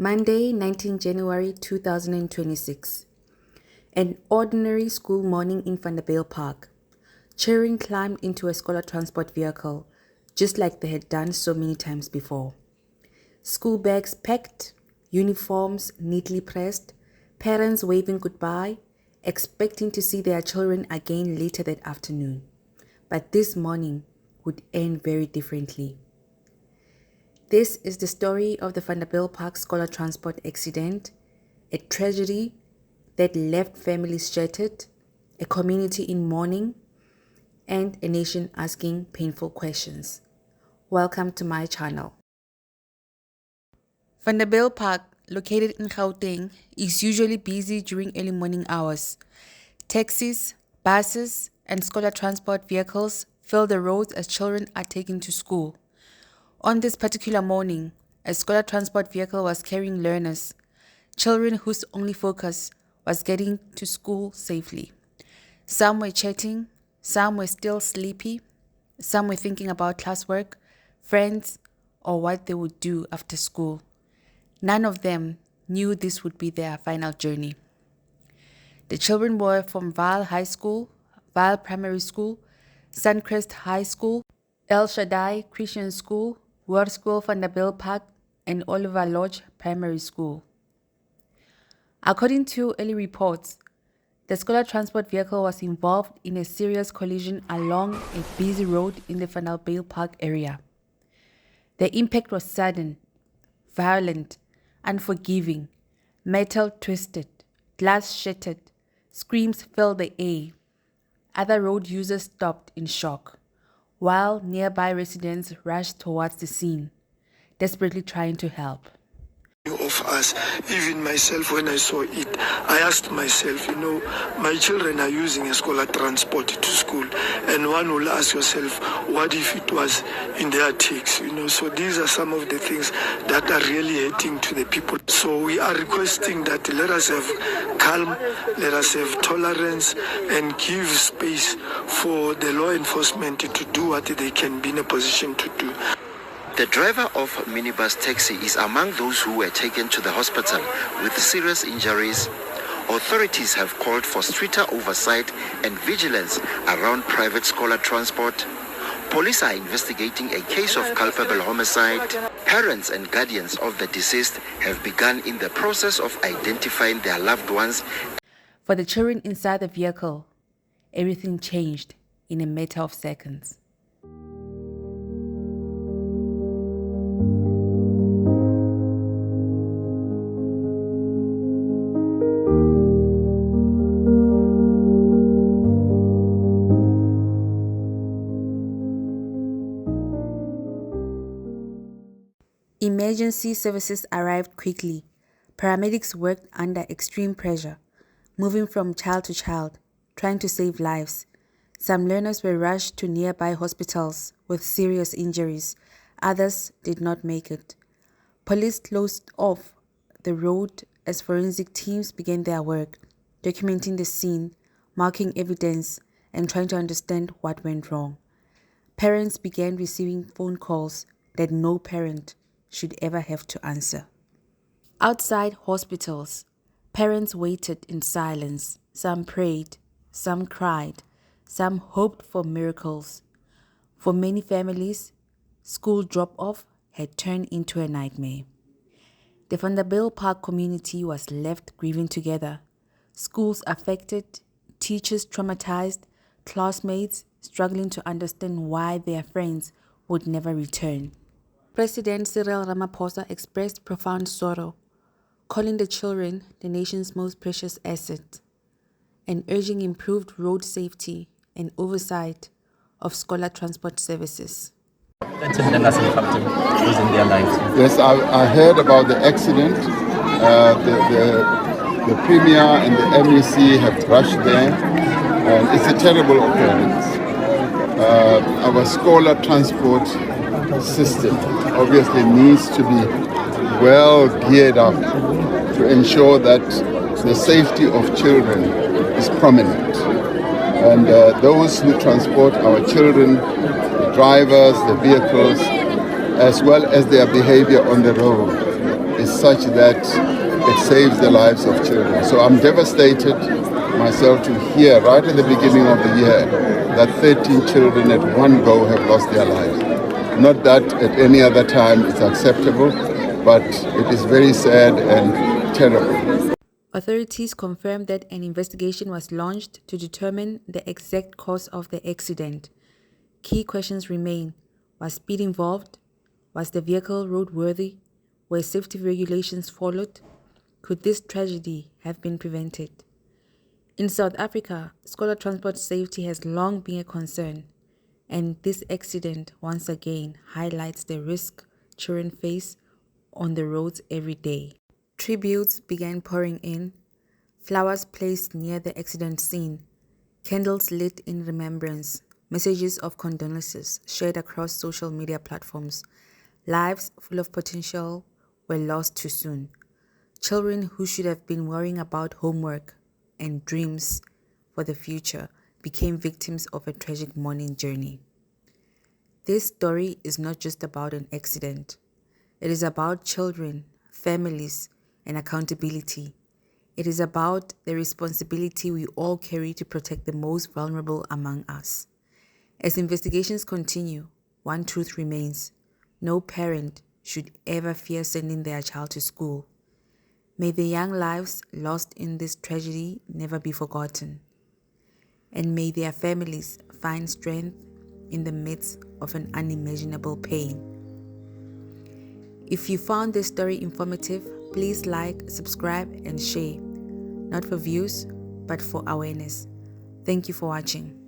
Monday, 19 January 2026. An ordinary school morning in Vanderbijlpark. Children climbed into a scholar transport vehicle, just like they had done so many times before. School bags packed, uniforms neatly pressed, parents waving goodbye, expecting to see their children again later that afternoon. But this morning would end very differently. This is the story of the Vanderbijlpark scholar transport accident, a tragedy that left families shattered, a community in mourning, and a nation asking painful questions. Welcome to my channel. Vanderbijlpark, located in Gauteng, is usually busy during early morning hours. Taxis, buses, and scholar transport vehicles fill the roads as children are taken to school. On this particular morning, a scholar transport vehicle was carrying learners, children whose only focus was getting to school safely. Some were chatting, some were still sleepy, some were thinking about classwork, friends, or what they would do after school. None of them knew this would be their final journey. The children were from Vaal High School, Vaal Primary School, Suncrest High School, El Shaddai Christian School, School Vanderbijlpark, and Oliver Lodge Primary School. According to early reports, the scholar transport vehicle was involved in a serious collision along a busy road in the Vanderbijlpark area. The impact was sudden, violent, unforgiving, metal twisted, glass shattered, screams filled the air. Other road users stopped in shock, while nearby residents rushed towards the scene, desperately trying to help. Of us, even myself, when I saw it, I asked myself, my children are using a scholar transport to school, and one will ask yourself, what if it was in their takes, so these are some of the things that are really hurting to the people. So we are requesting that let us have calm, let us have tolerance, and give space for the law enforcement to do what they can be in a position to do. The driver of minibus taxi is among those who were taken to the hospital with serious injuries. Authorities have called for stricter oversight and vigilance around private scholar transport. Police are investigating a case of culpable homicide. Parents and guardians of the deceased have begun in the process of identifying their loved ones. For the children inside the vehicle, everything changed in a matter of seconds. Emergency services arrived quickly. Paramedics worked under extreme pressure, moving from child to child, trying to save lives. Some learners were rushed to nearby hospitals with serious injuries. Others did not make it. Police closed off the road as forensic teams began their work, documenting the scene, marking evidence, and trying to understand what went wrong. Parents began receiving phone calls that no parent should ever have to answer. Outside hospitals, parents waited in silence. Some prayed, some cried, some hoped for miracles. For many families, school drop-off had turned into a nightmare. The Vanderbijlpark community was left grieving together. Schools affected, teachers traumatized, classmates struggling to understand why their friends would never return. President Cyril Ramaphosa expressed profound sorrow, calling the children the nation's most precious asset, and urging improved road safety and oversight of scholar transport services. Losing their lives. Yes, I heard about the accident. The Premier and the MEC have rushed there, and it's a terrible occurrence. Our scholar transport system obviously needs to be well geared up to ensure that the safety of children is prominent. And those who transport our children, the drivers, the vehicles, as well as their behavior on the road, is such that it saves the lives of children. So I'm devastated myself to hear right at the beginning of the year that 13 children at one go have lost their lives. Not that at any other time it's acceptable, but it is very sad and terrible. Authorities confirmed that an investigation was launched to determine the exact cause of the accident. Key questions remain. Was speed involved? Was the vehicle roadworthy? Were safety regulations followed? Could this tragedy have been prevented? In South Africa, scholar transport safety has long been a concern, and this accident once again highlights the risk children face on the roads every day. Tributes began pouring in, flowers placed near the accident scene, candles lit in remembrance, messages of condolences shared across social media platforms. Lives full of potential were lost too soon. Children who should have been worrying about homework and dreams for the future became victims of a tragic mourning journey. This story is not just about an accident. It is about children, families, and accountability. It is about the responsibility we all carry to protect the most vulnerable among us. As investigations continue, one truth remains: no parent should ever fear sending their child to school. May the young lives lost in this tragedy never be forgotten, and may their families find strength in the midst of an unimaginable pain. If you found this story informative, please like, subscribe, and share. Not for views, but for awareness. Thank you for watching.